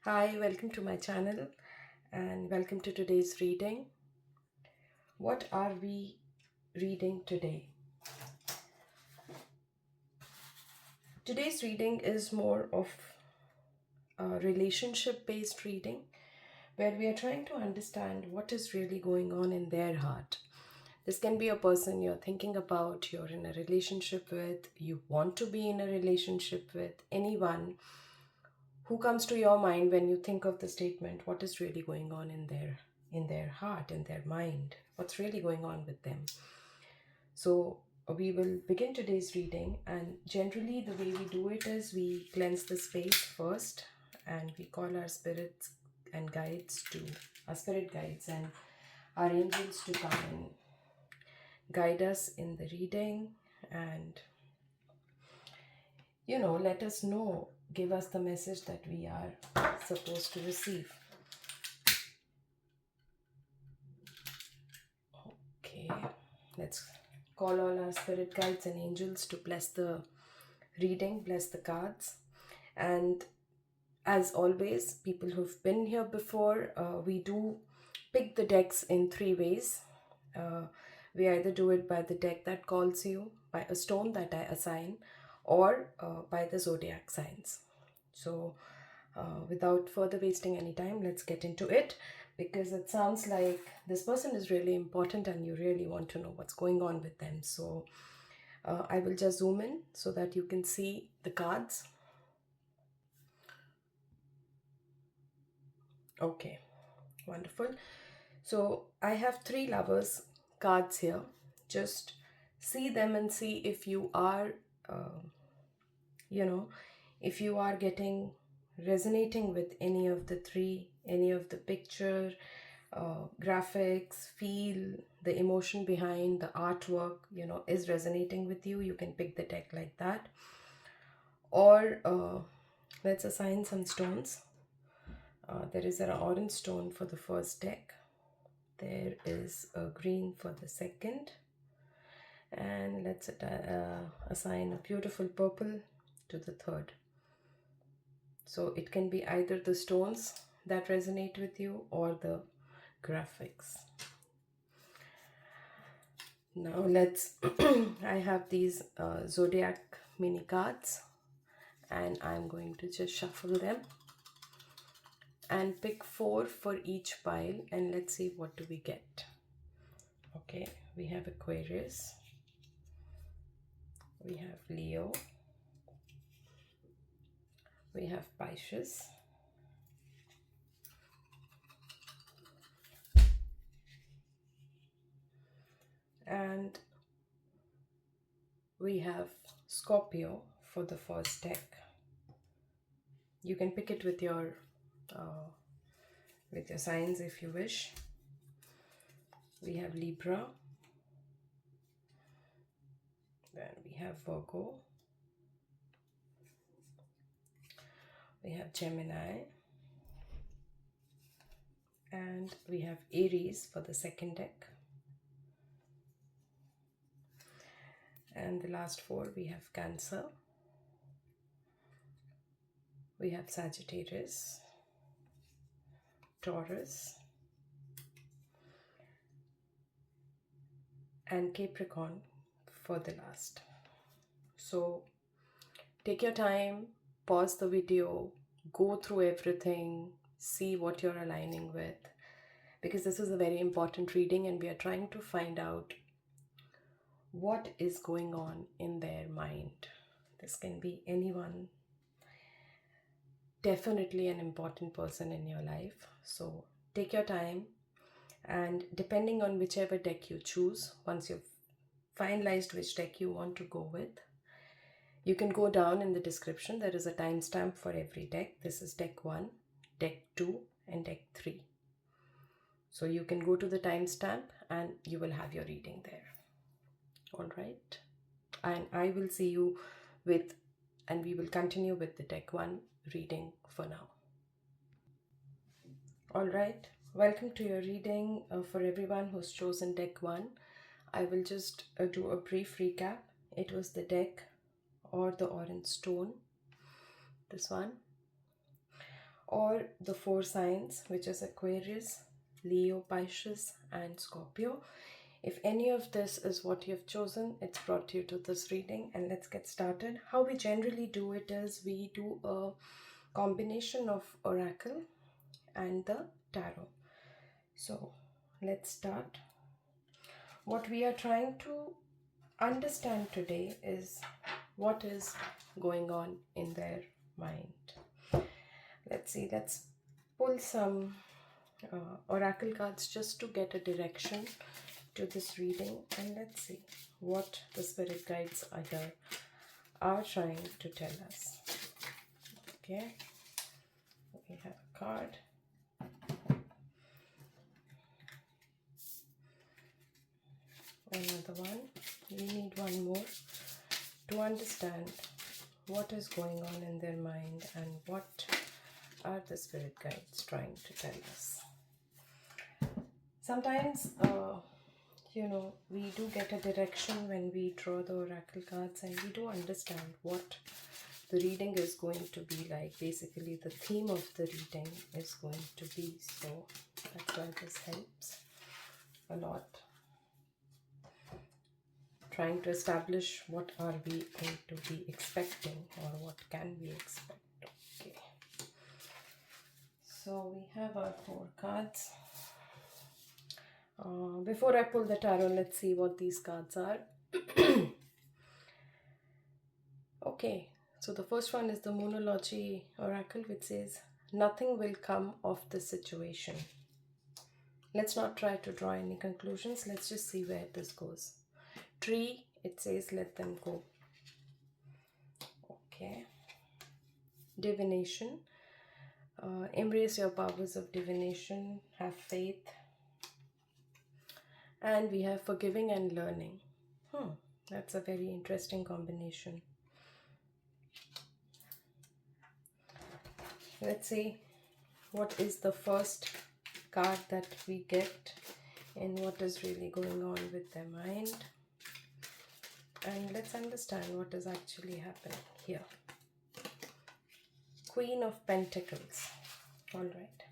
Hi, welcome to my channel and welcome to today's reading. What are we reading today? Today's reading is more of a relationship based reading where we are trying to understand what is really going on in their heart. This can be a person you're thinking about, you're in a relationship with, you want to be in a relationship with, anyone who comes to your mind when you think of the statement, what is really going on in their heart, in their mind, what's really going on with them. So we will begin today's reading, and generally the way we do it is we cleanse the space first and we call our spirits and guides to our spirit guides and our angels to come and guide us in the reading and let us know, give us the message that we are supposed to receive. Okay, let's call all our spirit guides and angels to bless the reading, bless the cards. And as always, people who've been here before, we do pick the decks in three ways. Uh, we either do it by the deck that calls you, by a stone that I assign, or by the zodiac signs. So, without further wasting any time, let's get into it, because it sounds like this person is really important and you really want to know what's going on with them. So, I will just zoom in so that you can see the cards. Okay, wonderful. So, I have three lovers cards here. Just see them and see if you are, uh, you know, if you are getting resonating with any of the three, any of the picture, graphics, feel, the emotion behind the artwork, is resonating with you. You can pick the deck like that. Or let's assign some stones. There is an orange stone for the first deck. There is a green for the second. And let's assign a beautiful purple to the third. So it can be either the stones that resonate with you or the graphics. Now let's, I have these zodiac mini cards and I'm going to just shuffle them and pick four for each pile, and let's see what do we get. Okay, we have Aquarius, we have Leo, we have Pisces, and we have Scorpio for the first deck. You can pick it uh, with your signs if you wish. We have Libra, then we have Virgo, we have Gemini, and we have Aries for the second deck. And the last four, we have Cancer, we have Sagittarius, Taurus, and Capricorn for the last. So take your time, pause the video, go through everything, see what you're aligning with, because this is a very important reading and we are trying to find out what is going on in their mind. This can be anyone, definitely an important person in your life. So take your time, and depending on whichever deck you choose, once you've finalized which deck you want to go with, you can go down in the description. There is a timestamp for every deck. This is deck 1, deck 2, and deck 3. So you can go to the timestamp and you will have your reading there. All right. And I will see you with, and we will continue with the deck 1 reading for now. All right. Welcome to your reading. For everyone who's chosen deck 1, I will just do a brief recap. It was the deck or the orange stone, this one. or the four signs, which is Aquarius, Leo, Pisces, and Scorpio. If any of this is what you've chosen, it's brought you to this reading, and let's get started. How we generally do it is we do a combination of oracle and the tarot. So let's start. What we are trying to understand today is what is going on in their mind. Let's see, let's pull some oracle cards just to get a direction to this reading, and let's see what the spirit guides are trying to tell us. Okay, we have a card. Another one. We need one more to understand what is going on in their mind and what are the spirit guides trying to tell us. Sometimes we do get a direction when we draw the oracle cards, and we do understand what the reading is going to be like. Basically, the theme of the reading is going to be. So that's why this helps a lot. Trying to establish what are we going to be expecting, or what can we expect. Okay. So we have our four cards. Before I pull the tarot, let's see what these cards are. Okay, so the first one is the Moonology Oracle, which says, nothing will come of the situation. Let's not try to draw any conclusions. Let's just see where this goes. Tree, it says, let them go. Okay. Divination. Embrace your powers of divination. Have faith. And we have forgiving and learning. That's a very interesting combination. Let's see what is the first card that we get and what is really going on with their mind. And let's understand what is actually happening here. Queen of Pentacles. All right.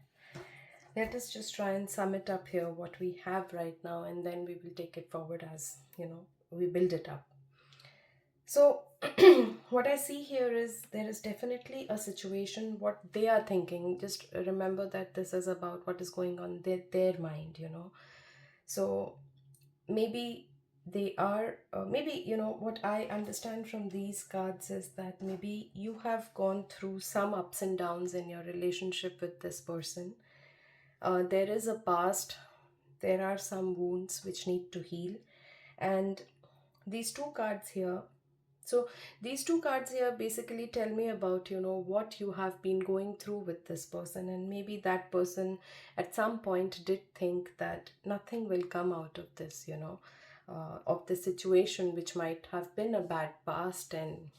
Let us just try and sum it up here, what we have right now, and then we will take it forward as, we build it up. So what I see here is there is definitely a situation, what they are thinking. Just remember that this is about what is going on in their mind, So maybe they are, what I understand from these cards is that maybe you have gone through some ups and downs in your relationship with this person. There is a past, there are some wounds which need to heal, and these two cards here, these two cards here basically tell me about, what you have been going through with this person, and maybe that person at some point did think that nothing will come out of this, of the situation, which might have been a bad past. And,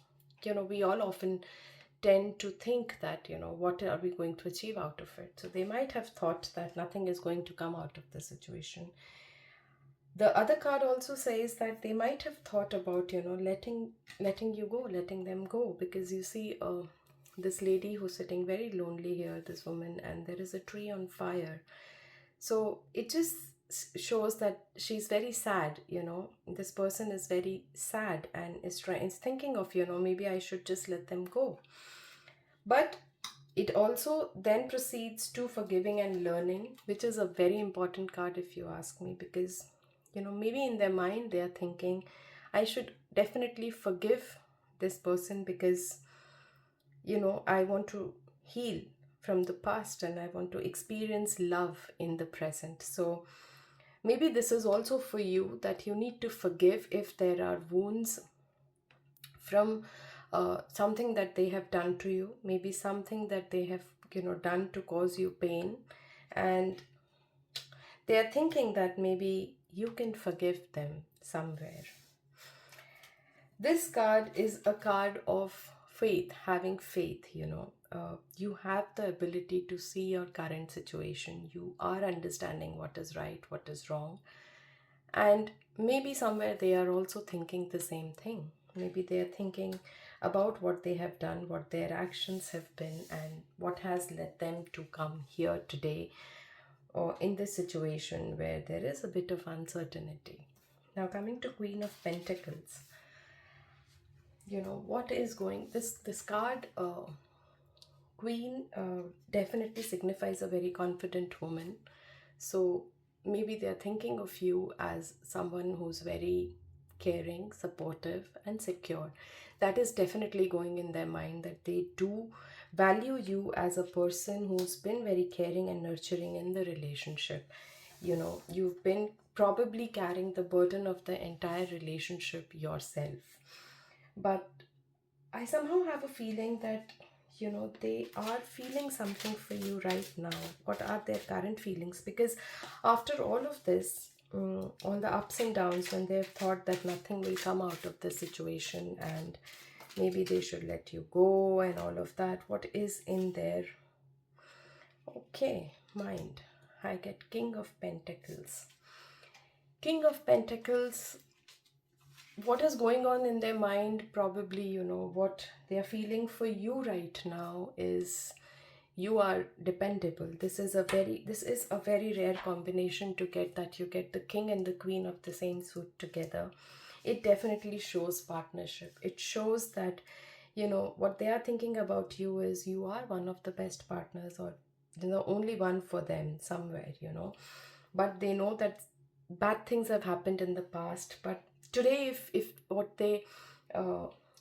we all often tend to think that, what are we going to achieve out of it? So they might have thought that nothing is going to come out of the situation. The other card also says that they might have thought about, letting you go, letting them go, because you see this lady who's sitting very lonely here, this woman, and there is a tree on fire. So it just shows that she's very sad, this person is very sad and is thinking of, maybe I should just let them go. But it also then proceeds to forgiving and learning, which is a very important card if you ask me, because, maybe in their mind they are thinking, I should definitely forgive this person because, I want to heal from the past and I want to experience love in the present. So maybe this is also for you, that you need to forgive if there are wounds from something that they have done to you, maybe something that they have done to cause you pain, and they are thinking that maybe you can forgive them somewhere. This card is a card of faith, having faith. You have the ability to see your current situation, you are understanding what is right, what is wrong, and maybe somewhere they are also thinking the same thing. Maybe they are thinking, about what they have done, what their actions have been, and what has led them to come here today or in this situation where there is a bit of uncertainty. Now, coming to Queen of Pentacles, what is going this card, Queen, definitely signifies a very confident woman. So maybe they're thinking of you as someone who's very caring, supportive, and secure. That is definitely going in their mind, that they do value you as a person who's been very caring and nurturing in the relationship. You've been probably carrying the burden of the entire relationship yourself. But I somehow have a feeling that, they are feeling something for you right now. What are their current feelings? Because after all of this, all the ups and downs, when they've thought that nothing will come out of the situation and maybe they should let you go and all of that, what is in their, okay, mind? I get King of Pentacles. King of Pentacles, what is going on in their mind, probably, what they are feeling for you right now is you are dependable. This is a very rare combination to get, that you get the king and the queen of the same suit together. It definitely shows partnership. It shows that, what they are thinking about you is you are one of the best partners, or the only one for them somewhere. But they know that bad things have happened in the past, but today, if what they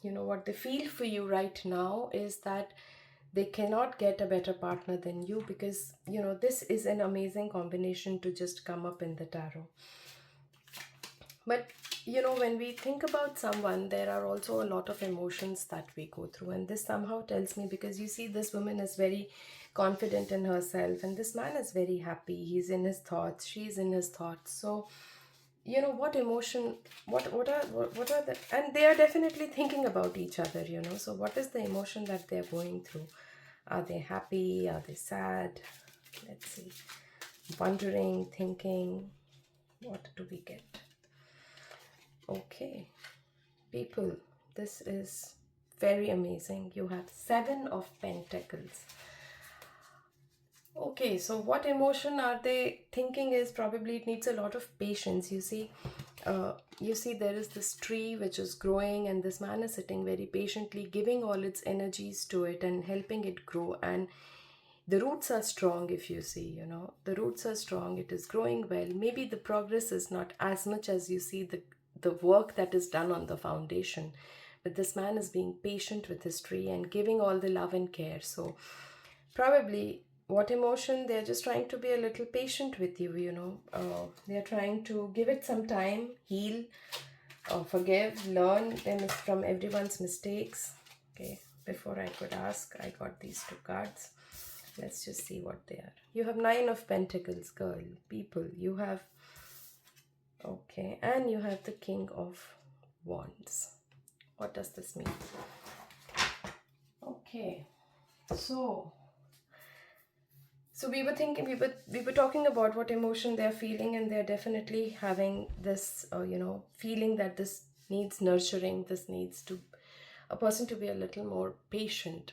what they feel for you right now is that they cannot get a better partner than you, because this is an amazing combination to just come up in the tarot. But when we think about someone, there are also a lot of emotions that we go through, and this somehow tells me, because you see, this woman is very confident in herself, and this man is very happy. He's in his thoughts, she's in his thoughts. So what emotion, what are the, and they are definitely thinking about each other. So what is the emotion that they're going through? Are they happy? Are they sad? Let's see. Wondering, thinking. What do we get? Okay, people, this is very amazing. You have Seven of Pentacles. Okay, so what emotion are they thinking is, probably it needs a lot of patience. You see there is this tree which is growing, and this man is sitting very patiently, giving all its energies to it and helping it grow. And the roots are strong. If you see, the roots are strong, it is growing well. Maybe the progress is not as much as you see the work that is done on the foundation, but this man is being patient with his tree and giving all the love and care. So probably, what emotion, they're just trying to be a little patient with you. They're trying to give it some time, heal, forgive, learn them from everyone's mistakes. Okay, before I could ask, I got these two cards. Let's just see what they are. You have Nine of Pentacles, girl, people. You have, okay, and you have the King of Wands. What does this mean? Okay, so we were thinking, we were talking about what emotion they're feeling, and they're definitely having this, feeling that this needs nurturing. This needs to a person to be a little more patient.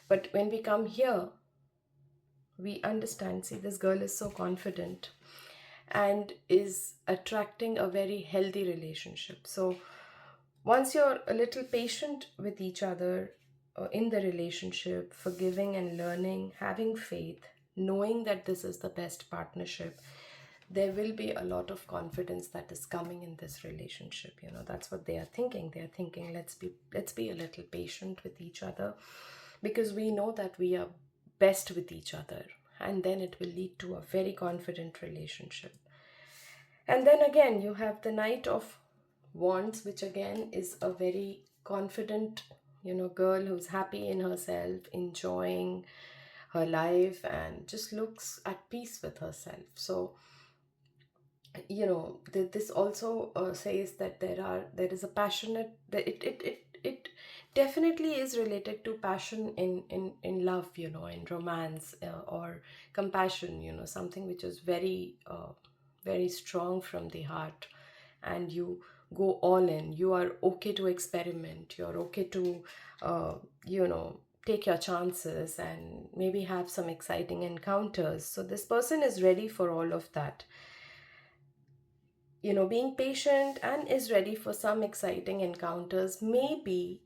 But when we come here, we understand. See, this girl is so confident and is attracting a very healthy relationship. So once you're a little patient with each other, in the relationship, forgiving and learning, having faith, knowing that this is the best partnership, there will be a lot of confidence that is coming in this relationship. That's what they are thinking. They are thinking, let's be a little patient with each other, because we know that we are best with each other, and then it will lead to a very confident relationship. And then again, you have the Knight of Wands, which again is a very confident, girl who's happy in herself, enjoying her life, and just looks at peace with herself. So, this also says that there is a passionate, that it definitely is related to passion in love, in romance, or compassion, something which is very very strong from the heart, and you go all in. You are okay to experiment. You're okay to, uh, you know, take your chances and maybe have some exciting encounters. So this person is ready for all of that. Being patient and is ready for some exciting encounters. Maybe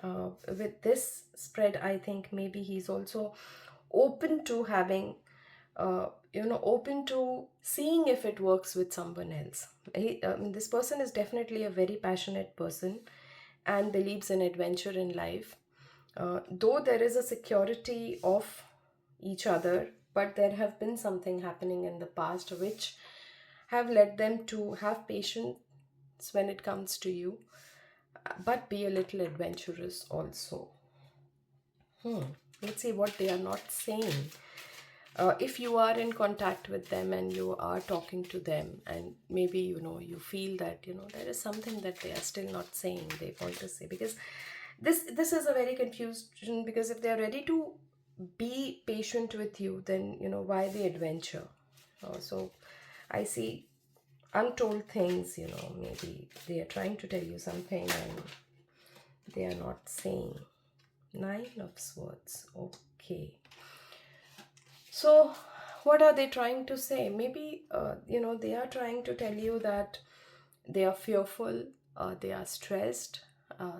with this spread, I think maybe he's also open to having, open to seeing if it works with someone else. This person is definitely a very passionate person and believes in adventure in life. Though there is a security of each other, but there have been something happening in the past which have led them to have patience when it comes to you, but be a little adventurous also. Let's see what they are not saying. If you are in contact with them and you are talking to them, and maybe you feel that there is something that they are still not saying, they want to say, because this is a very confusion, because if they are ready to be patient with you, then why the adventure? So I see untold things. Maybe they are trying to tell you something and they are not saying. Nine of Swords. Okay. So, what are they trying to say? Maybe, they are trying to tell you that they are fearful, they are stressed.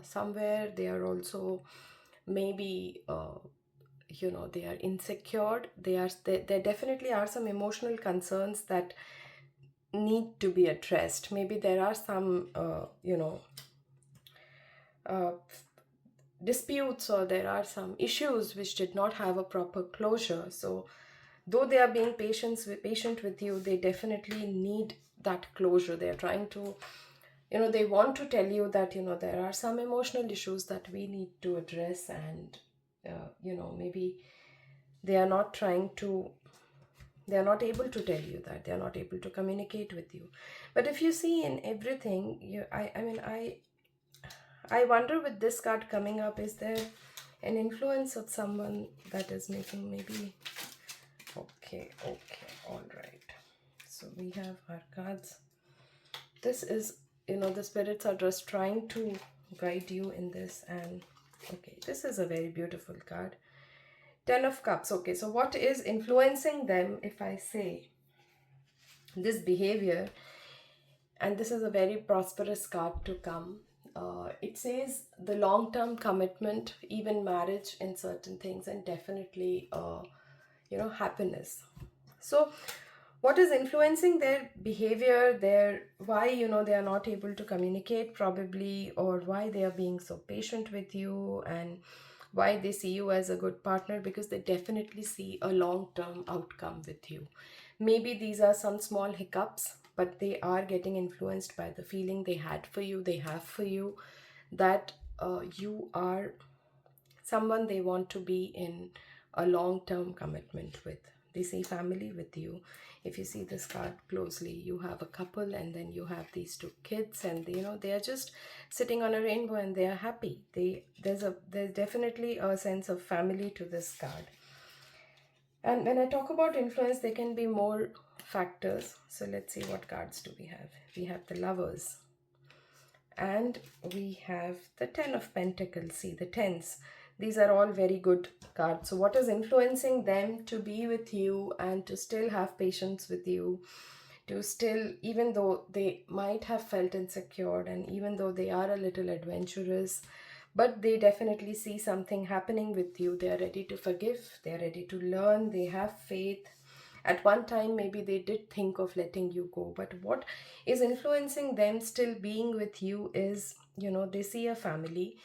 Somewhere they are also maybe, they are insecure. There definitely are some emotional concerns that need to be addressed. Maybe there are some, uh, disputes, or there are some issues which did not have a proper closure. So though they are being patient with you, they definitely need that closure. They are trying to, they want to tell you that there are some emotional issues that we need to address, and maybe they are not trying to, they are not able to tell you that, they are not able to communicate with you. But if you see in everything, I wonder, with this card coming up, is there an influence of someone that is making maybe. Okay, all right. So we have our cards. This is, the spirits are just trying to guide you in this. And okay, this is a very beautiful card. Ten of Cups. Okay, so what is influencing them, if I say this behavior? And this is a very prosperous card to come. It says the long-term commitment, even marriage in certain things, and definitely happiness. So what is influencing their behavior, their why they are not able to communicate probably, or why they are being so patient with you, and why they see you as a good partner, because they definitely see a long-term outcome with you. Maybe these are some small hiccups, but they are getting influenced by the feeling they had for you, they have for you, that you are someone they want to be in a long term commitment with. They see family with you. If you see this card closely, you have a couple, and then you have these two kids, and they are just sitting on a rainbow and they are happy. There's definitely a sense of family to this card. And when I talk about influence, there can be more factors. So let's see, what cards do we have? We have the Lovers, and we have the Ten of Pentacles. See, the tens, these are all very good cards. So what is influencing them to be with you and to still have patience with you, to still, even though they might have felt insecure, and even though they are a little adventurous, but they definitely see something happening with you. They are ready to forgive, they are ready to learn, they have faith. At one time, maybe they did think of letting you go, but what is influencing them still being with you is, they see a family.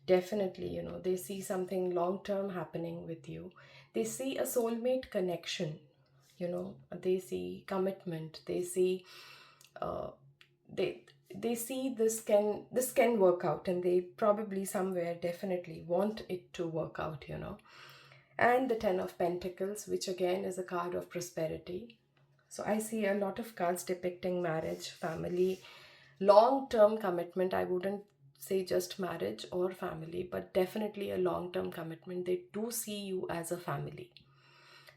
Definitely, they see something long term happening with you. They see a soulmate connection, they see commitment. They see, uh, they they see this can work out, and they probably somewhere definitely want it to work out. And the Ten of Pentacles, which again is a card of prosperity. So I see a lot of cards depicting marriage, family, long-term commitment. I wouldn't say just marriage or family, but definitely a long-term commitment. They do see you as a family.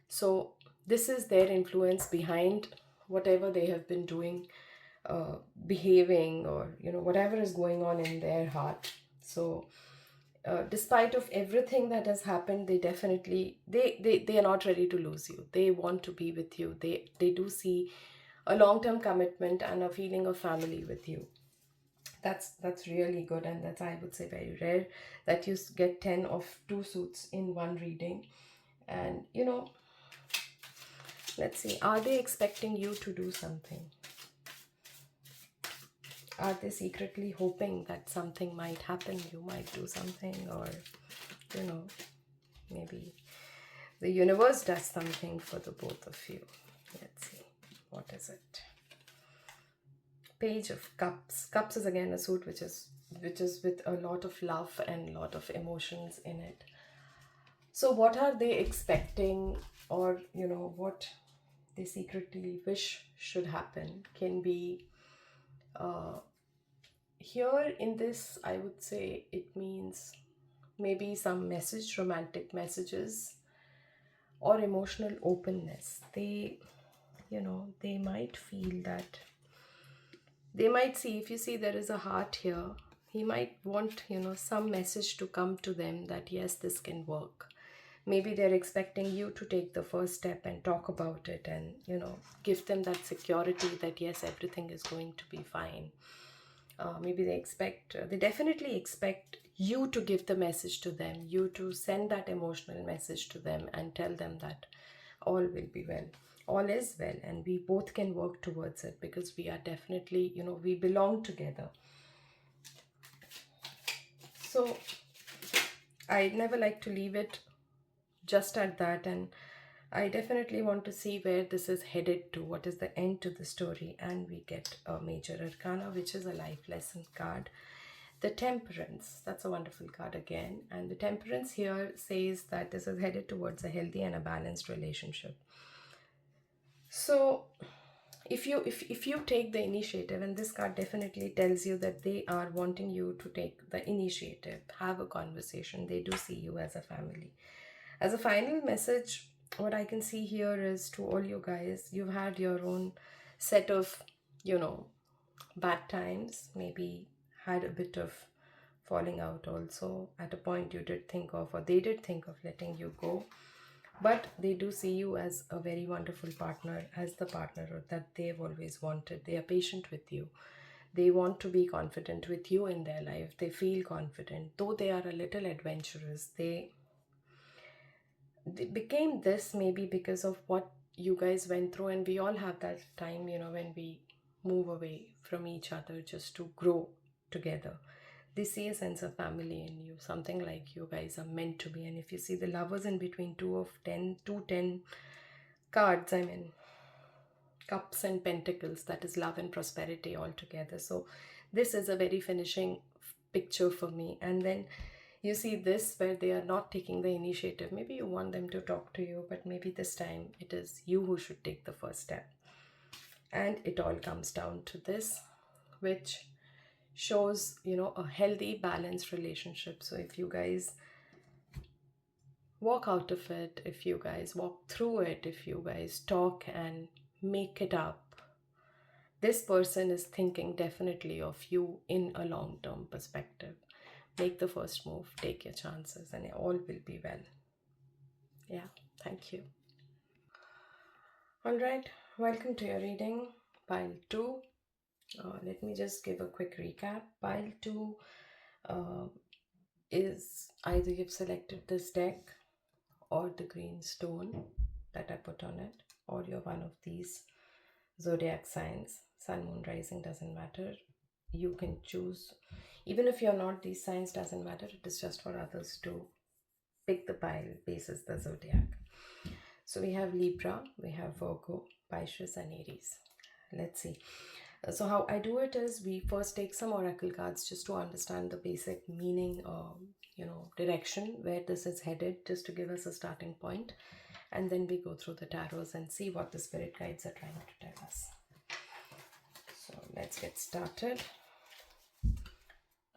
So this is their influence behind whatever they have been doing behaving, or whatever is going on in their heart. So despite of everything that has happened, they definitely, they are not ready to lose you. They want to be with you. They do see a long term commitment and a feeling of family with you. That's really good, and that's, I would say, very rare that you get 10 of two suits in one reading. And let's see, are they expecting you to do something? Are they secretly hoping that something might happen, you might do something, or you know maybe the universe does something for the both of you? Let's see, what is it? Page of Cups. Cups is again a suit which is with a lot of love and a lot of emotions in it. So what are they expecting, or what they secretly wish should happen, can be here in this. I would say it means maybe some message, romantic messages, or emotional openness. They might feel that, they might see, if you see there is a heart here, he might want some message to come to them that yes, this can work. Maybe they're expecting you to take the first step and talk about it, and give them that security that yes, everything is going to be fine. Maybe they definitely expect you to give the message to them, you to send that emotional message to them and tell them that all will be well, all is well, and we both can work towards it, because we are definitely, we belong together. So I never like to leave it just at that, and I definitely want to see where this is headed to, what is the end to the story. And we get a major arcana, which is a life lesson card. The Temperance, that's a wonderful card again. And the Temperance here says that this is headed towards a healthy and a balanced relationship. So if you take the initiative, and this card definitely tells you that they are wanting you to take the initiative, have a conversation. They do see you as a family. As a final message, what I can see here is, to all you guys, you've had your own set of, bad times, maybe had a bit of falling out also. At a point you did think of, or they did think of letting you go, but they do see you as a very wonderful partner, as the partner that they've always wanted. They are patient with you. They want to be confident with you in their life. They feel confident, though they are a little adventurous. They became this maybe because of what you guys went through, and we all have that time, when we move away from each other just to grow together. They see a sense of family in you, something like you guys are meant to be. And if you see the Lovers in between, 2 10 cards, I mean, Cups and Pentacles, that is love and prosperity all together. So this is a very finishing picture for me. And then you see this, where they are not taking the initiative. Maybe you want them to talk to you, but maybe this time it is you who should take the first step. And it all comes down to this, which shows a healthy, balanced relationship. So if you guys walk out of it, if you guys walk through it, if you guys talk and make it up, this person is thinking definitely of you in a long-term perspective. Make the first move, take your chances, and all will be well. Yeah, thank you. All right, welcome to your reading, pile 2. Let me just give a quick recap. Pile 2 is either you've selected this deck or the green stone that I put on it, or you're one of these zodiac signs. Sun, moon, rising, doesn't matter. You can choose. Even if you're not these signs, doesn't matter. It is just for others to pick the pile basis the zodiac. So we have Libra, we have Virgo, Pisces, and Aries. Let's see. So how I do it is, we first take some oracle cards just to understand the basic meaning, direction where this is headed, just to give us a starting point. And then we go through the tarots and see what the spirit guides are trying to tell us. So let's get started.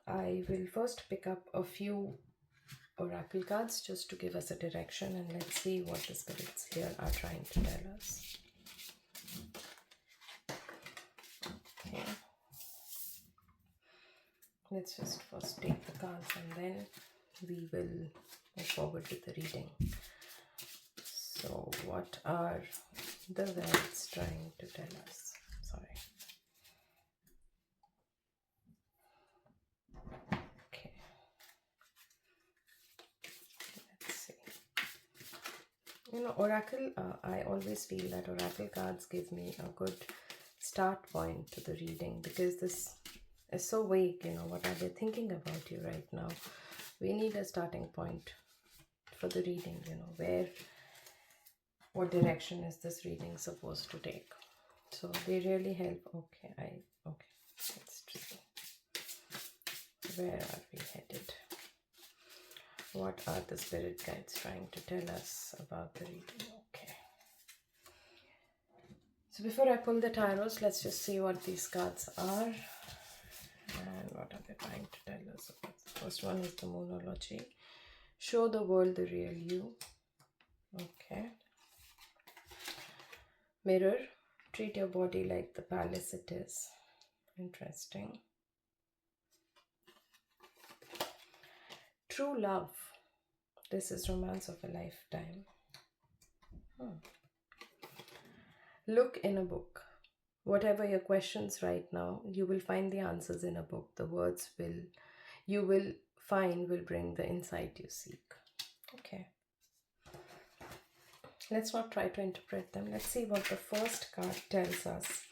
I will first pick up a few oracle cards just to give us a direction, and let's see what the spirits here are trying to tell us. Okay. let's just first take the cards and then we will move forward with the reading. So, what are the words trying to tell us? Sorry. Okay. Let's see. Oracle, I always feel that Oracle cards give me a good start point to the reading, because this is so vague. What are they thinking about you right now? We need a starting point for the reading, what direction is this reading supposed to take? So they really help. Okay, let's just see. Where are we headed? What are the spirit guides trying to tell us about the reading? Okay. So before I pull the tarots, let's just see what these cards are and what are they trying to tell us about. The first one is the Moonology. Show the world the real you. Okay. Mirror. Treat your body like the palace it is. Interesting. True love. This is romance of a lifetime. Look in a book. Whatever your questions right now, you will find the answers in a book. The words you will find will bring the insight you seek. Okay. Let's not try to interpret them. Let's see what the first card tells us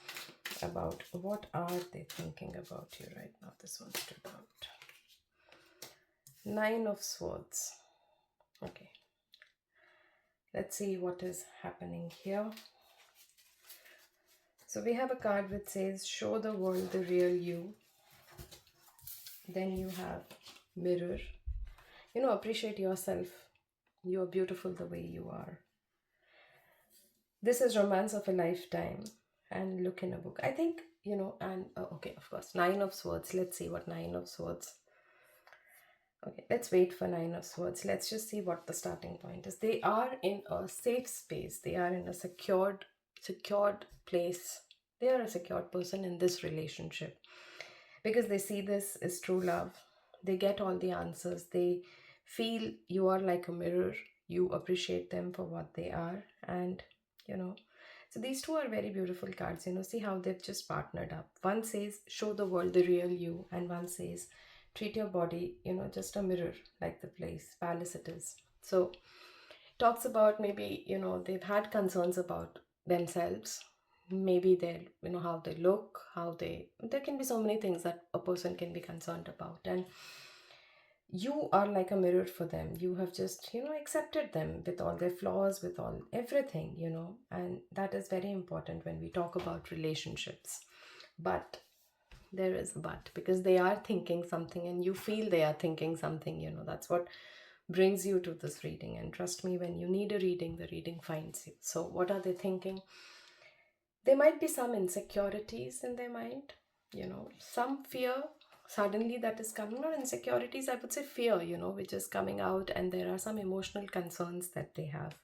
about what are they thinking about you right now. This one stood out. 9 of Swords. Okay. Let's see what is happening here. So we have a card which says, show the world the real you. Then you have Mirror. Appreciate yourself. You are beautiful the way you are. This is romance of a lifetime. And look in a book. I think, okay, of course, 9 of Swords. Let's see what 9 of Swords. Okay, let's wait for 9 of Swords. Let's just see what the starting point is. They are in a safe space. They are in a secured place. They are a secured person in this relationship because they see this as true love. They get all the answers. They feel you are like a mirror. You appreciate them for what they are. And, so these two are very beautiful cards. See how they've just partnered up. One says, show the world the real you. And one says, treat your body, just a mirror, like the palace it is. So talks about maybe, they've had concerns about themselves. Maybe they're, how they look, there can be so many things that a person can be concerned about. And you are like a mirror for them. You have just, accepted them with all their flaws, with all everything, and that is very important when we talk about relationships. But there is a but, because they are thinking something and you feel they are thinking something, that's what brings you to this reading. And trust me, when you need a reading, the reading finds you. So what are they thinking? There might be some insecurities in their mind, some fear suddenly that is coming. Not insecurities, I would say fear, which is coming out. And there are some emotional concerns that they have.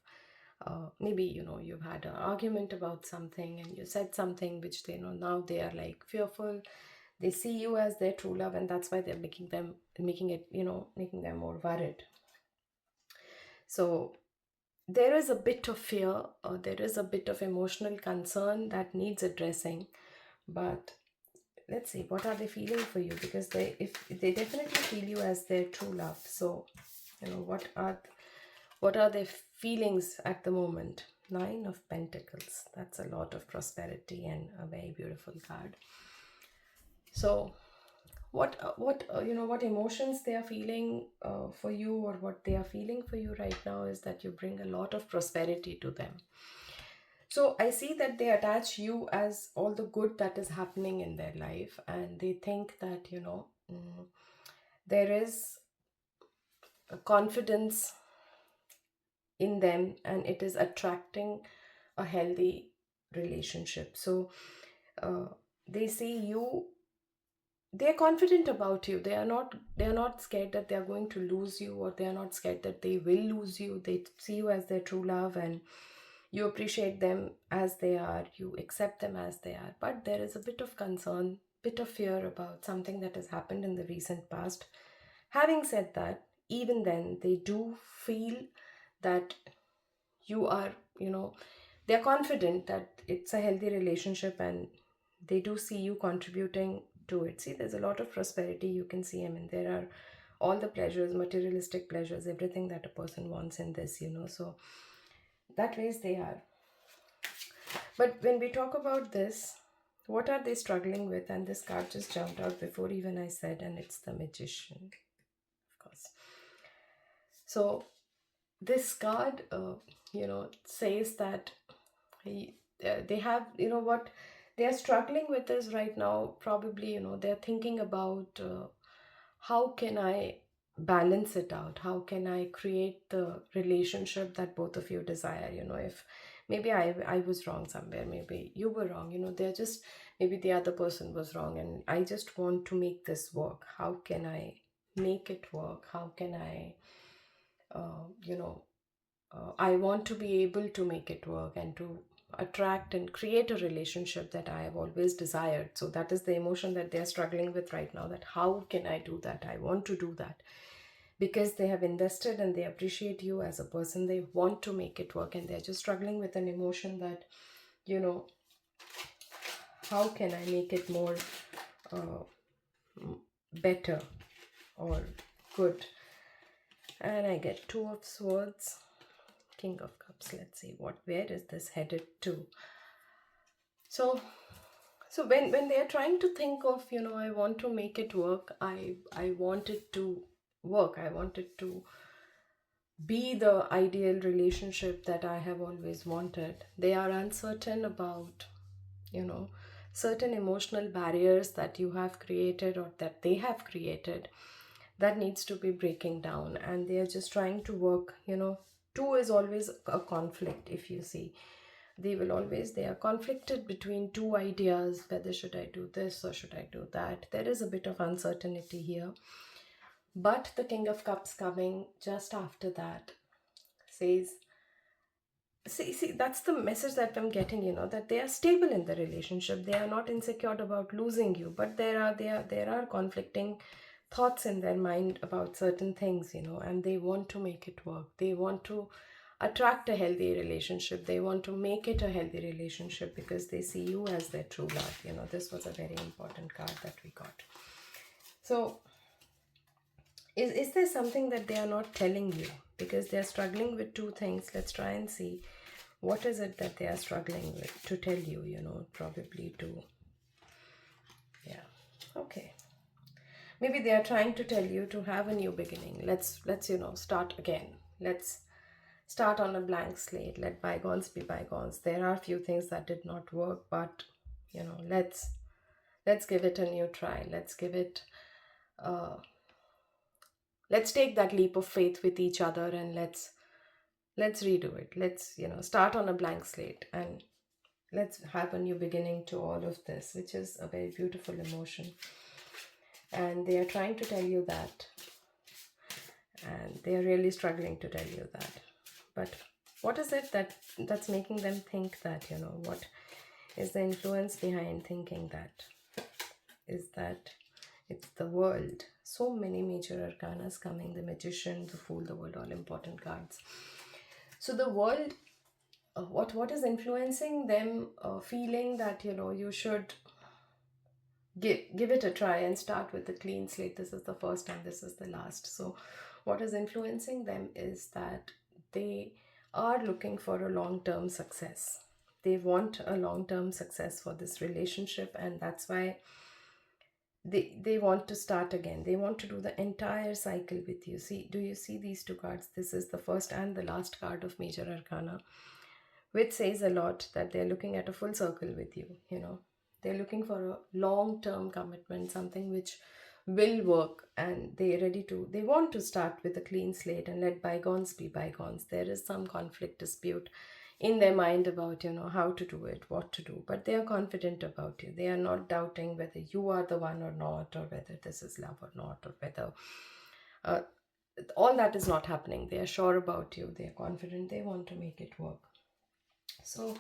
Maybe, you've had an argument about something and you said something which they know now they are like fearful. They see you as their true love, and that's why they're making them more worried. So there is a bit of fear, or there is a bit of emotional concern that needs addressing. But let's see, what are they feeling for you? Because they definitely feel you as their true love. So what are their feelings at the moment? 9 of Pentacles. That's a lot of prosperity and a very beautiful card. So what emotions they are feeling for you, or what they are feeling for you right now, is that you bring a lot of prosperity to them. So I see that they attach you as all the good that is happening in their life, and they think that there is a confidence in them, and it is attracting a healthy relationship. So they see you, they're confident about you. They are not scared that they are going to lose you, or they are not scared that they will lose you. They see you as their true love, and you appreciate them as they are. You accept them as they are. But there is a bit of concern bit of fear about something that has happened in the recent past. Having said that, even then, they do feel that you are, you know, they're confident that it's a healthy relationship, and they do see you contributing to it. See, there's a lot of prosperity you can see. I mean, there are all the pleasures, materialistic pleasures, everything that a person wants in this, so that ways they are. But when we talk about this, what are they struggling with? And this card just jumped out before even I said, and it's the Magician, of course. So this card, says that they have, what they are struggling with is right now, probably, they're thinking about how can I balance it out? How can I create the relationship that both of you desire? If maybe I was wrong somewhere, maybe you were wrong, they're just, maybe the other person was wrong, and I just want to make this work. How can I make it work? How can I, uh, you know, I want to be able to make it work and to attract and create a relationship that I have always desired. So that is the emotion that they're struggling with right now, that how can I do that? I want to do that because they have invested and they appreciate you as a person. They want to make it work, and they're just struggling with an emotion that, you know, how can I make it more uh, better or good? And I get Two of Swords, King of Cups. Let's see where is this headed to? So when they are trying to think of, I want to make it work, I want it to work, I want it to be the ideal relationship that I have always wanted. They are uncertain about, you know certain emotional barriers that you have created or that they have created, that needs to be breaking down, and they are just trying to work. Two is always a conflict. If you see, they are conflicted between two ideas, whether should I do this or should I do that. There is a bit of uncertainty here, but the King of Cups coming just after that says, see, that's the message that I'm getting, that they are stable in the relationship. They are not insecure about losing you, but there are conflicting thoughts in their mind about certain things, and they want to make it work. They want to attract a healthy relationship. They want to make it a healthy relationship because they see you as their true love. This was a very important card that we got. So is there something that they are not telling you? Because they are struggling with two things. Let's try and see what is it that they are struggling with to tell you, probably to, yeah, okay. Maybe they are trying to tell you to have a new beginning. Let's start again. Let's start on a blank slate. Let bygones be bygones. There are a few things that did not work, but let's give it a new try. Uh, let's take that leap of faith with each other, and let's redo it. Let's start on a blank slate, and let's have a new beginning to all of this, which is a very beautiful emotion. And they are trying to tell you that, and they are really struggling to tell you that. But what is it that's making them think that? What is the influence behind thinking that? Is that it's the World? So many major arcanas coming: the Magician, the Fool, the World, all important cards. So the World, what is influencing them feeling that you should give it a try and start with a clean slate. This is the first and this is the last. So what is influencing them is that they are looking for a long-term success. They want a long-term success for this relationship, and that's why they want to start again. They want to do the entire cycle with you. See, do you see these two cards? This is the first and the last card of major arcana, which says a lot, that they're looking at a full circle with you. They're looking for a long-term commitment, something which will work, and they want to start with a clean slate and let bygones be bygones. There is some conflict, dispute in their mind about how to do it, what to do, but they are confident about you. They are not doubting whether you are the one or not, or whether this is love or not, or whether uh, all that is not happening. They are sure about you. They are confident. They want to make it work. So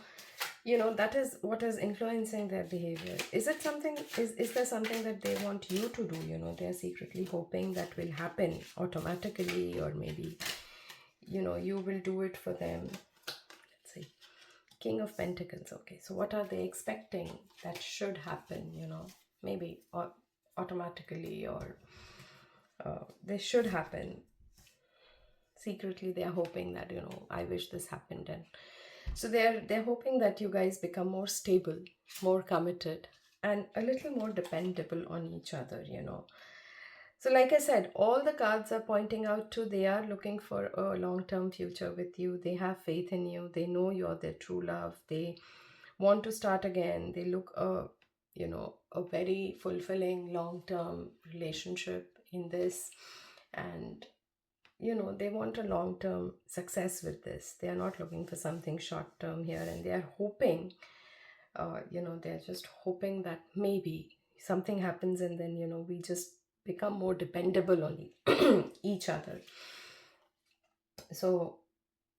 that is what is influencing their behavior. Is it something, is there something that they want you to do? They're secretly hoping that will happen automatically, or maybe, you will do it for them. Let's see. King of Pentacles. Okay, so what are they expecting that should happen? Maybe automatically, or they should happen. Secretly, they are hoping that, I wish this happened. And so they're hoping that you guys become more stable, more committed, and a little more dependable on each other. So like I said, all the cards are pointing out to, they are looking for a long-term future with you. They have faith in you. They know you're their true love. They want to start again. They look a very fulfilling long-term relationship in this. And they want a long-term success with this. They are not looking for something short-term here, and they are hoping, they're just hoping that maybe something happens, and then, we just become more dependable on each other. So,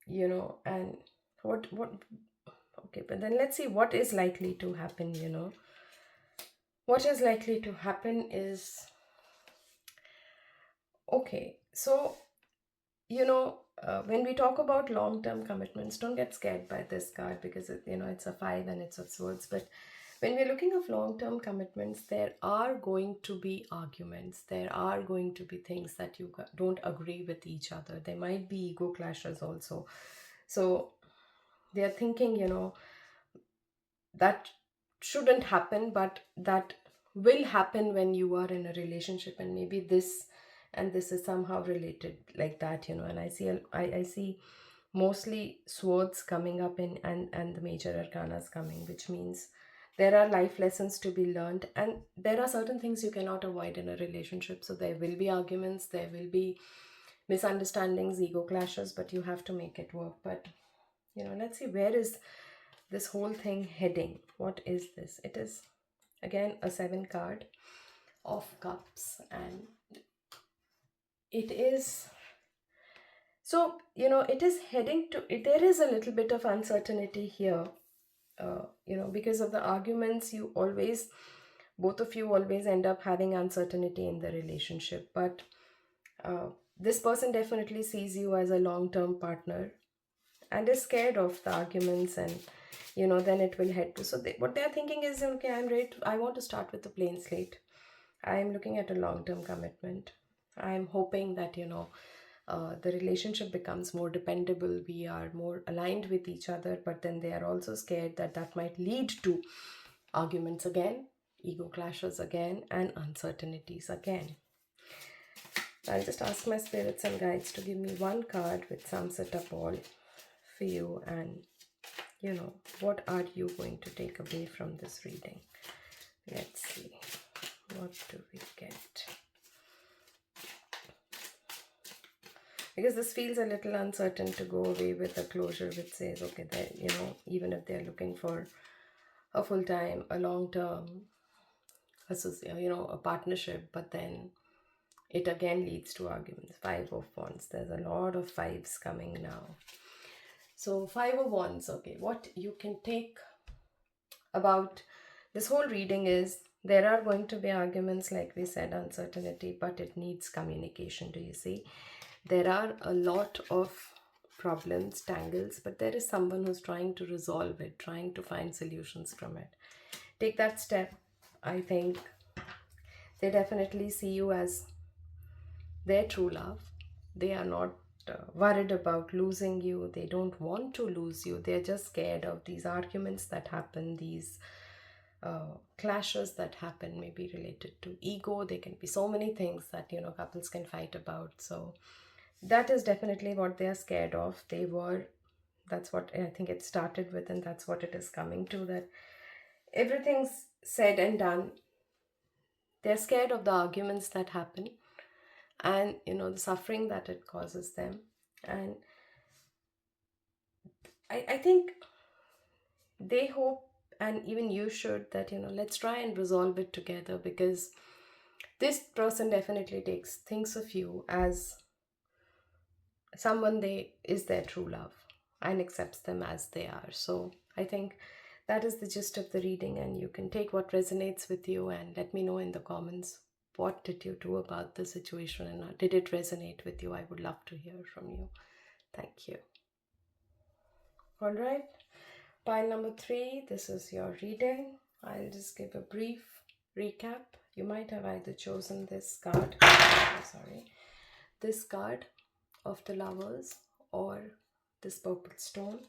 and what, okay, but then let's see what is likely to happen. What is likely to happen is, okay, so when we talk about long-term commitments, don't get scared by this card, because it's a five and it's of swords. But when we're looking at long-term commitments, there are going to be arguments. There are going to be things that you don't agree with each other. There might be ego clashes also. So they are thinking, that shouldn't happen, but that will happen when you are in a relationship, and maybe this and this is somehow related like that. And I see mostly swords coming up in, and the major arcanas coming, which means there are life lessons to be learned, and there are certain things you cannot avoid in a relationship. So there will be arguments, there will be misunderstandings, ego clashes, but you have to make it work. But let's see, where is this whole thing heading? What is this? It is again a 7 card of cups, and it is, so it is heading to it. There is a little bit of uncertainty here, because of the arguments. Both of you always end up having uncertainty in the relationship. But this person definitely sees you as a long-term partner, and is scared of the arguments, and then it will head to, so what they're thinking is, okay, I want to start with a plain slate. I'm looking at a long-term commitment. I'm hoping that the relationship becomes more dependable, we are more aligned with each other. But then they are also scared that that might lead to arguments again, ego clashes again, and uncertainties again. I'll just ask my spirits and guides to give me one card which sums it up all for you. And what are you going to take away from this reading? Let's see, what do we get? Because this feels a little uncertain to go away with a closure which says, okay, that even if they're looking for a full-time, a long-term, a partnership, but then it again leads to arguments. 5 of Wands. There's a lot of fives coming now. So 5 of Wands. Okay, what you can take about this whole reading is, there are going to be arguments, like we said, uncertainty, but it needs communication. Do you see? There are a lot of problems, tangles, but there is someone who's trying to resolve it, trying to find solutions from it. Take that step. I think they definitely see you as their true love. They are not worried about losing you. They don't want to lose you. They're just scared of these arguments that happen, these clashes that happen, maybe related to ego. There can be so many things that couples can fight about. So that is definitely what they are scared of. That's what I think it started with, and that's what it is coming to, that everything's said and done, they're scared of the arguments that happen, and the suffering that it causes them. And I think they hope, and even you should, that let's try and resolve it together, because this person definitely thinks of you as someone they is their true love, and accepts them as they are. So I think that is the gist of the reading, and you can take what resonates with you and let me know in the comments, what did you do about the situation, and did it resonate with you? I would love to hear from you. Thank you. All right, pile number 3, this is your reading. I'll just give a brief recap. You might have either chosen this card, this card of the Lovers, or this purple stone,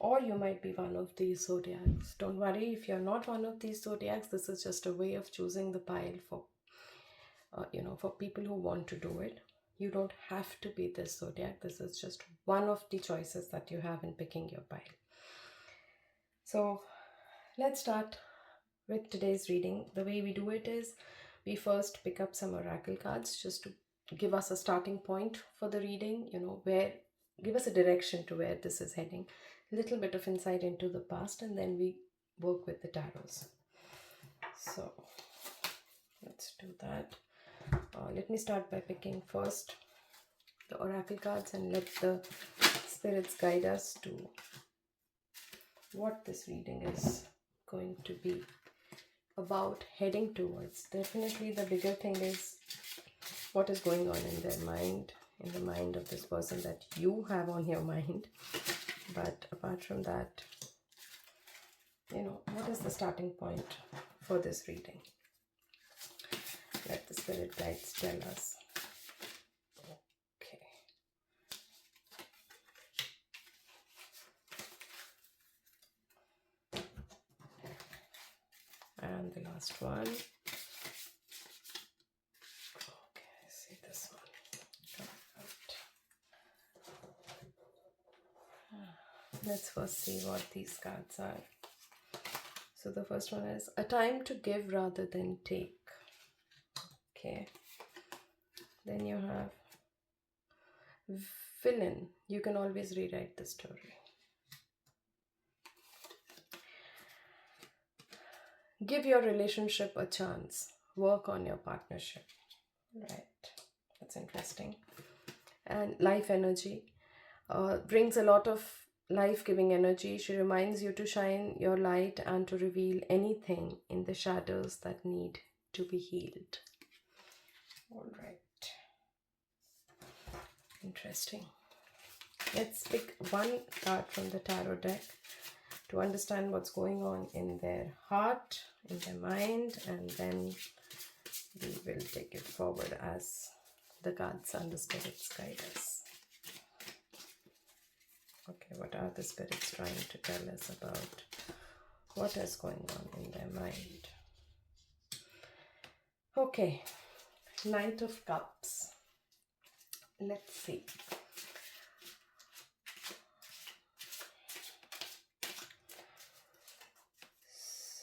or you might be one of these zodiacs. Don't worry if you're not one of these zodiacs. This is just a way of choosing the pile for for people who want to do it. You don't have to be this zodiac. This is just one of the choices that you have in picking your pile. So let's start with today's reading. The way we do it is we first pick up some oracle cards just to give us a starting point for the reading, give us a direction to where this is heading, a little bit of insight into the past, and then we work with the tarots. So let's do that. Let me start by picking first the oracle cards and let the spirits guide us to what this reading is going to be about, heading towards. Definitely the bigger thing is what is going on in their mind, in the mind of this person that you have on your mind. But apart from that, what is the starting point for this reading? Let the spirit guides tell us. Okay. And the last one. Okay, I see this one. Let's first see what these cards are. So the first one is a time to give rather than take. Okay. Then you have villain. You can always rewrite the story. Give your relationship a chance. Work on your partnership. Right. That's interesting. And life energy brings a lot of life-giving energy. She reminds you to shine your light and to reveal anything in the shadows that need to be healed. All right. Interesting. Let's pick one card from the tarot deck to understand what's going on in their heart, in their mind, and then we will take it forward as the cards and the spirits guide us. Okay, what are the spirits trying to tell us about what is going on in their mind? Okay, Knight of Cups. Let's see.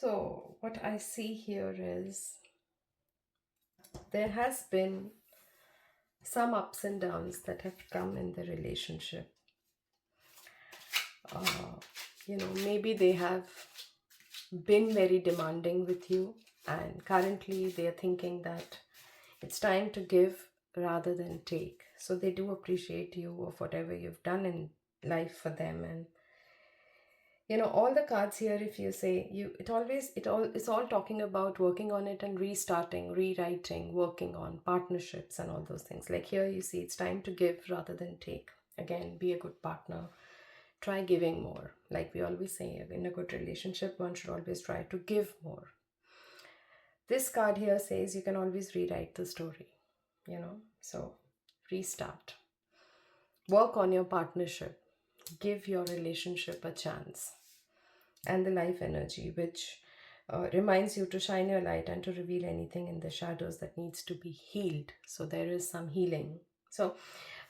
So what I see here is there has been some ups and downs that have come in the relationship. Maybe they have been very demanding with you, and currently they are thinking that it's time to give rather than take. So they do appreciate you of whatever you've done in life for them. And all the cards here, if you say it's all talking about working on it and restarting, rewriting, working on partnerships and all those things. Like here you see it's time to give rather than take. Again, be a good partner. Try giving more. Like we always say, in a good relationship, one should always try to give more. This card here says you can always rewrite the story, so restart. Work on your partnership. Give your relationship a chance. And the life energy, which reminds you to shine your light and to reveal anything in the shadows that needs to be healed. So there is some healing. So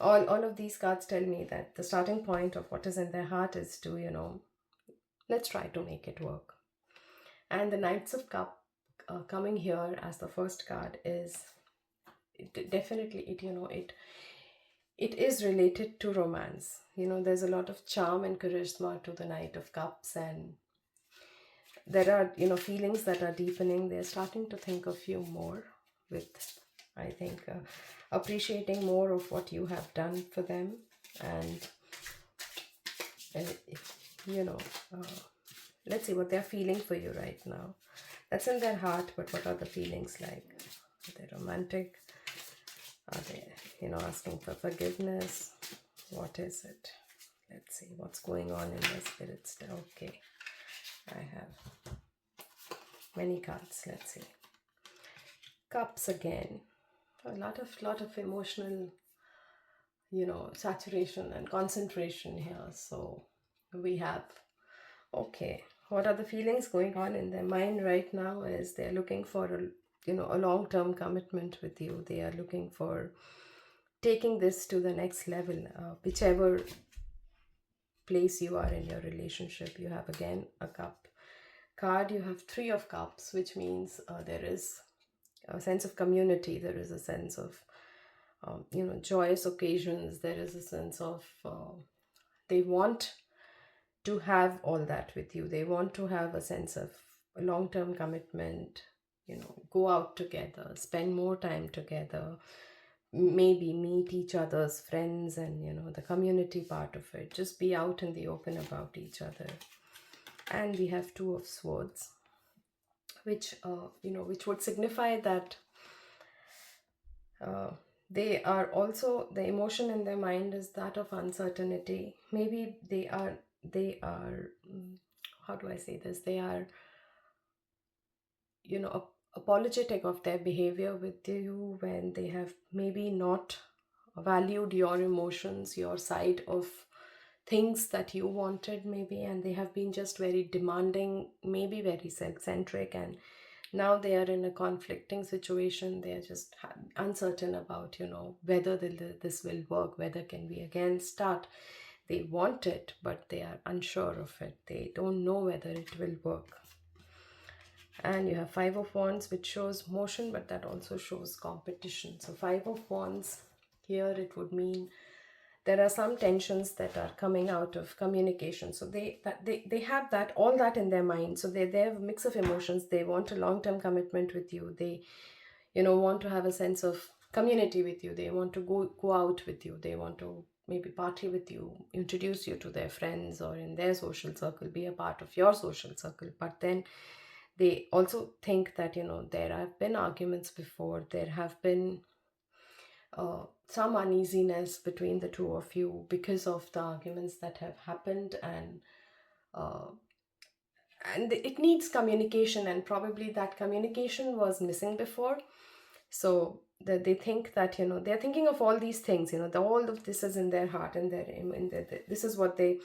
all of these cards tell me that the starting point of what is in their heart is to, let's try to make it work. And the Knights of Cup coming here as the first card is definitely it is related to romance. There's a lot of charm and charisma to the Knight of Cups, and there are feelings that are deepening. They're starting to think of you more with, I think, appreciating more of what you have done for them, and let's see what they're feeling for you right now. That's in their heart, but what are the feelings like? Are they romantic? Are they, asking for forgiveness? What is it? Let's see what's going on in their spirits. Okay, I have many cards. Let's see. Cups again. A lot of emotional, saturation and concentration here. So we have, okay, what are the feelings going on in their mind right now? Is they're looking for a long-term commitment with you. They are looking for taking this to the next level, whichever place you are in your relationship. You have again a cup card. You have three of cups, which means there is a sense of community. There is a sense of joyous occasions. There is a sense of they want to have all that with you. They want to have a sense of a long-term commitment, go out together, spend more time together, maybe meet each other's friends, and the community part of it, just be out in the open about each other. And we have two of swords, which which would signify that they are also, the emotion in their mind is that of uncertainty. Maybe they are how do I say this, they are apologetic of their behavior with you, when they have maybe not valued your emotions, your side of things that you wanted, maybe, and they have been just very demanding, maybe very self-centric, and now they are in a conflicting situation. They are just uncertain about whether this will work, whether can we again start. They want it, but they are unsure of it. They don't know whether it will work. And you have Five of Wands, which shows motion, but that also shows competition. So Five of Wands here, it would mean there are some tensions that are coming out of communication. So they have that, all that in their mind. So they have a mix of emotions. They want a long-term commitment with you. They want to have a sense of community with you. They want to go out with you. They want to maybe party with you, introduce you to their friends or in their social circle, be a part of your social circle. But then they also think that there have been arguments before. There have been some uneasiness between the two of you because of the arguments that have happened, uh, and it needs communication, and probably that communication was missing before. So that they think that they're thinking of all these things, all of this is in their heart, and this is what they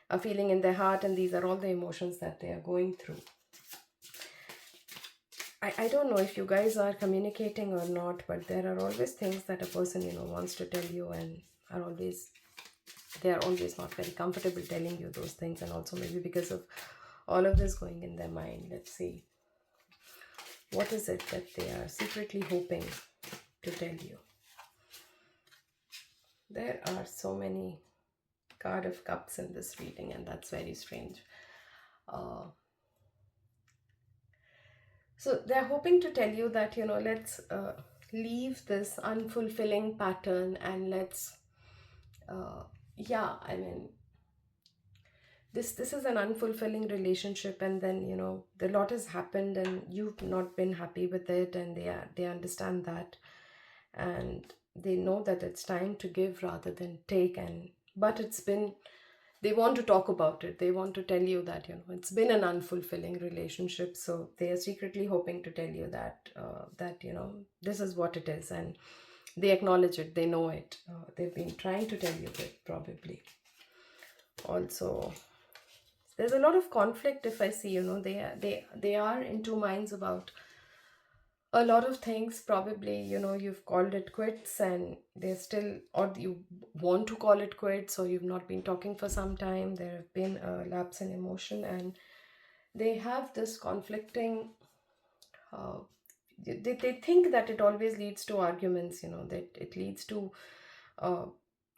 are feeling in their heart, and these are all the emotions that they are going through. I don't know if you guys are communicating or not, but there are always things that a person wants to tell you, and they are always not very comfortable telling you those things, and also maybe because of all of this going in their mind. Let's see, what is it that they are secretly hoping to tell you? There are so many card of cups in this reading, and that's very strange. So they're hoping to tell you that let's leave this unfulfilling pattern, and let's I mean, this is an unfulfilling relationship, and then the lot has happened and you've not been happy with it, and they understand that, and they know that it's time to give rather than take. And but they want to talk about it. They want to tell you that it's been an unfulfilling relationship. So they are secretly hoping to tell you that this is what it is, and they acknowledge it. They know it. They've been trying to tell you that, probably. Also, there's a lot of conflict. If I see, they are in two minds about a lot of things. Probably you've called it quits, and they're still, or you want to call it quits, or you've not been talking for some time. There have been a lapse in emotion, and they have this conflicting they think that it always leads to arguments, that it leads to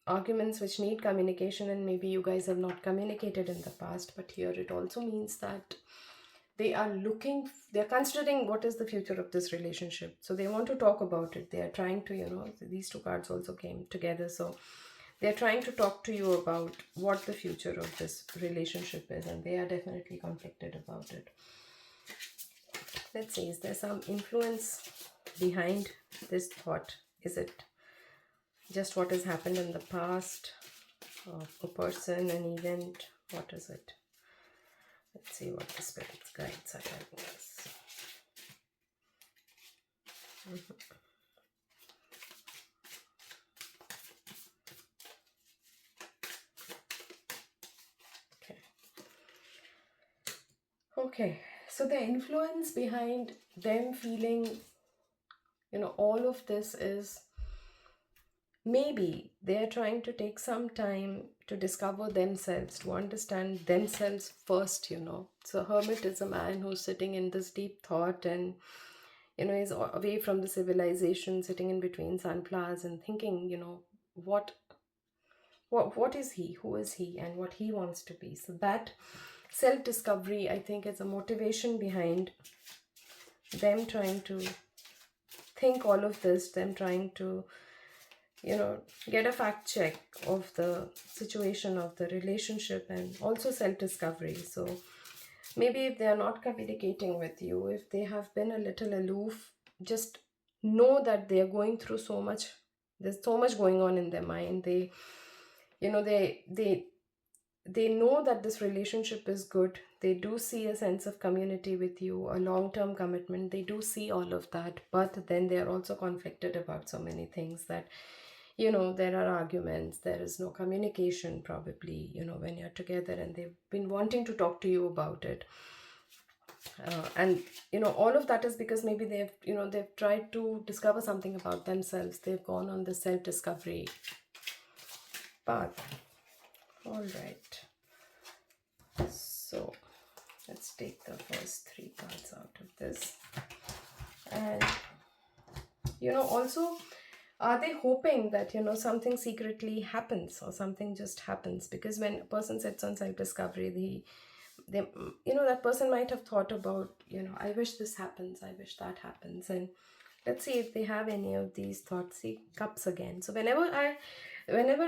arguments which need communication, and maybe you guys have not communicated in the past. But here it also means that they're considering what is the future of this relationship. So they want to talk about it. They are trying to, these two cards also came together. So they're trying to talk to you about what the future of this relationship is, and they are definitely conflicted about it. Let's see, is there some influence behind this thought? Is it just what has happened in the past, a person, an event? What is it? Let's see what the spirit guides are telling us. Okay. Okay, so the influence behind them feeling, all of this is maybe they're trying to take some time to discover themselves, to understand themselves first. So hermit is a man who's sitting in this deep thought, and is away from the civilization, sitting in between sunflowers and thinking, what what is he, who is he, and what he wants to be. So that self discovery, I think, is a motivation behind them trying to think all of this, them trying to get a fact check of the situation of the relationship, and also self discovery. So maybe if they are not communicating with you, if they have been a little aloof, just know that they are going through so much. There's so much going on in their mind. They you know they know that this relationship is good. They do see a sense of community with you, a long term commitment. They do see all of that, but then they are also conflicted about so many things that there are arguments, there is no communication probably, when you're together, and they've been wanting to talk to you about it. And all of that is because maybe they've tried to discover something about themselves. They've gone on the self discovery path. All right, so let's take the first three cards out of this. And also, are they hoping that something secretly happens, or something just happens? Because when a person sits on self discovery, they that person might have thought about, I wish this happens, I wish that happens. And let's see if they have any of these thoughts. See, cups again. So whenever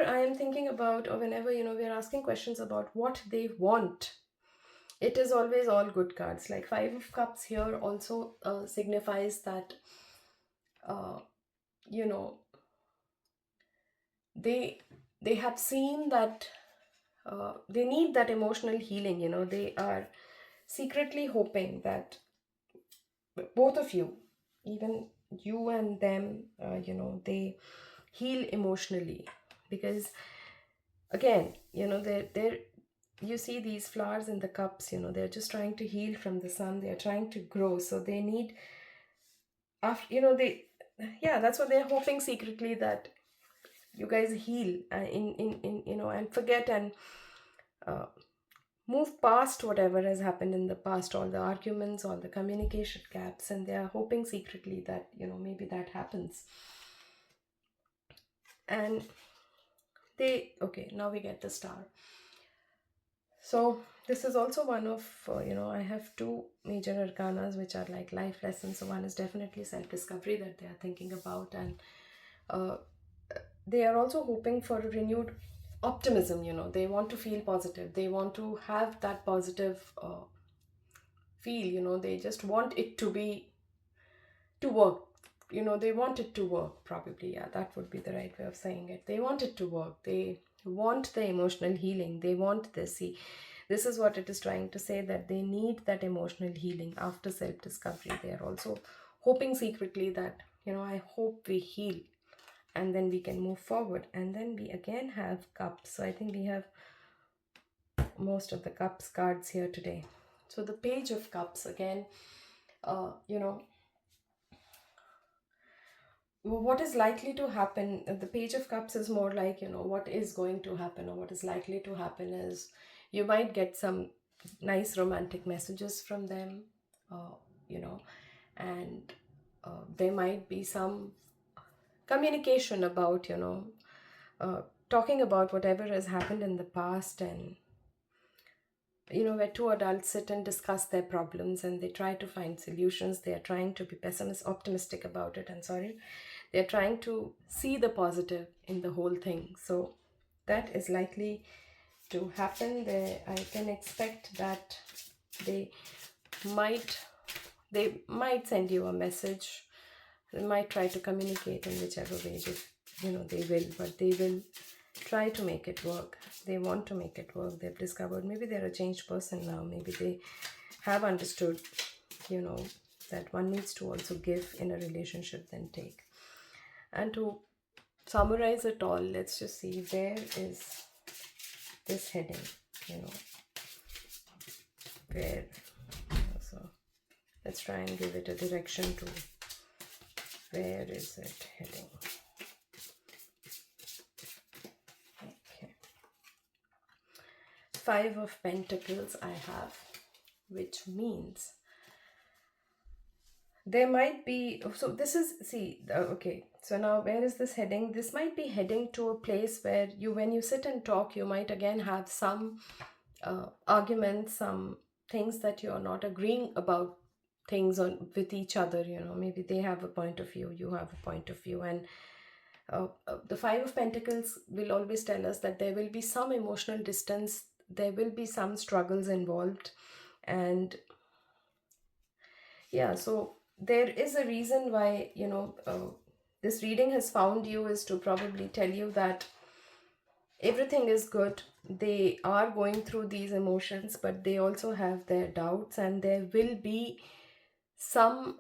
I am thinking about, or whenever we're asking questions about what they want, it is always all good cards. Like Five of Cups here also signifies that you know they have seen that they need that emotional healing. They are secretly hoping that both of you, even you and them, they heal emotionally. Because again, they're you see these flowers in the cups, they're just trying to heal from the sun. They're trying to grow, so they need, after they, yeah, that's what they're hoping secretly, that you guys heal, in and forget, and uh, move past whatever has happened in the past, all the arguments, all the communication gaps, and they are hoping secretly that maybe that happens. And okay, now we get the star. So this is also one of I have two major arcanas which are like life lessons. So one is definitely self discovery that they are thinking about, and uh, they are also hoping for a renewed optimism. They want to feel positive, they want to have that positive feel. They just want it to work. They want it to work, probably. Yeah, that would be the right way of saying it. They want it to work. They want the emotional healing. They want this. See, this is what it is trying to say, that they need that emotional healing after self discovery. They are also hoping secretly that I hope we heal, and then we can move forward. And then we again have cups. So I think we have most of the cups cards here today. So the Page of Cups again, you know what is likely to happen. The Page of Cups is more like, what is going to happen, or what is likely to happen is you might get some nice romantic messages from them, uh, you know and there might be some communication about, uh, talking about whatever has happened in the past, and where two adults sit and discuss their problems, and they try to find solutions. They are trying to be optimistic about it, and sorry, they're trying to see the positive in the whole thing. So that is likely to happen. There, I can expect that they might they might send you a message. They might try to communicate in whichever way they will, but they will try to make it work. They want to make it work. They've discovered maybe they're a changed person now. Maybe they have understood, you know, that one needs to also give in a relationship than take. And to summarize it all, let's just see where is this heading, you know, where. So let's try and give it a direction to where is it heading. Okay. 5 of Pentacles I have, which means there might be, so this is, see, okay, so now where is this heading? This might be heading to a place where when you sit and talk, you might again have some arguments, some things that you're not agreeing about things on with each other. Maybe they have a point of view, you have a point of view, and the 5 of Pentacles will always tell us that there will be some emotional distance, there will be some struggles involved, and yeah, so there is a reason why this reading has found you, is to probably tell you that everything is good. They are going through these emotions, but they also have their doubts, and there will be some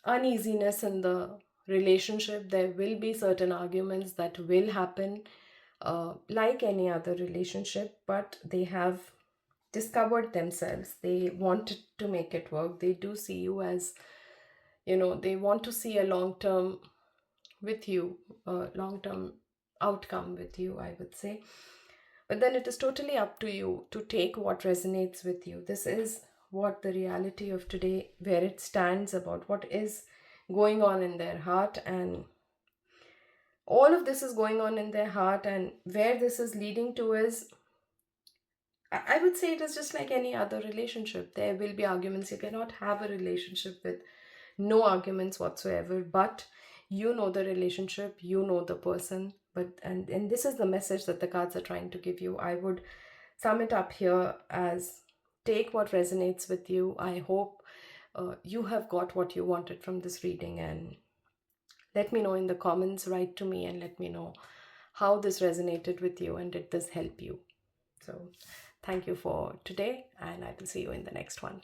uneasiness in the relationship. There will be certain arguments that will happen, like any other relationship, but they have discovered themselves. They wanted to make it work. They do see you as, they want to see a long term with you, a long term outcome with you, I would say. But then it is totally up to you to take what resonates with you. This is what the reality of today, where it stands, about what is going on in their heart, and all of this is going on in their heart, and where this is leading to is, I would say it is just like any other relationship. There will be arguments. You cannot have a relationship with no arguments whatsoever, but you know the relationship, you know the person. And this is the message that the cards are trying to give you. I would sum it up here as, take what resonates with you. I hope you have got what you wanted from this reading, and let me know in the comments. Write to me and let me know how this resonated with you and did this help you. So thank you for today, and I will see you in the next one.